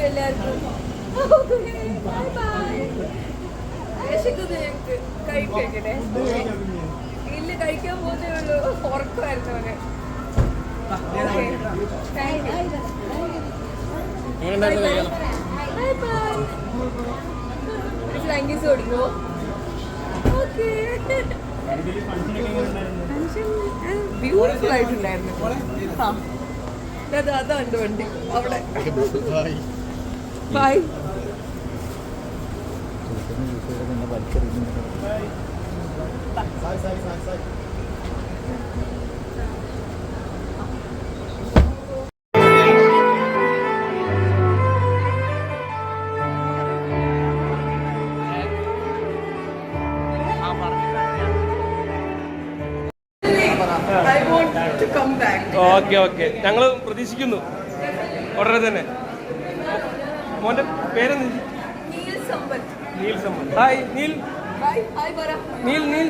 എല്ലാവർക്കും. Bye bye. കഴിക്കണേ ഇല്ല, കഴിക്കാൻ പോകുന്നേ ഉള്ളൂ. ഉറക്കമായിരുന്നു അവന്. ഫ്ലൈങ്കീസ് ഓടിക്കോ. ഓക്കെ, ബ്യൂട്ടിഫുൾ ആയിട്ടുണ്ടായിരുന്നു. അതാ ഉണ്ട് വണ്ടി അവിടെ. ബൈ. ഓക്കെ ഓക്കെ, ഞങ്ങൾ പ്രതീക്ഷിക്കുന്നു ഉടനെ തന്നെ. മോന്റെ പേരെന്ത്? Neel Sampath. Hi Neel. Neel Neel.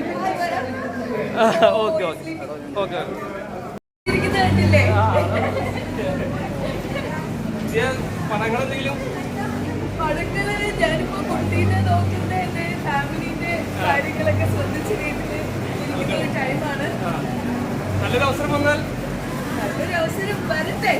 Okay okay okay. പടങ്ങളെന്തെങ്കിലും? പടങ്ങള് ഞാനിപ്പോ കുട്ടീനെ നോക്കുന്ന എന്റെ ഫാമിലിന്റെ കാര്യങ്ങളൊക്കെ ശ്രദ്ധിച്ച രീതിയിൽ ഇരിക്കുന്ന ഒരു ടൈമാണ്. നല്ലൊരു അവസരം വന്നാൽ നല്ലൊരു അവസരം വരട്ടെ.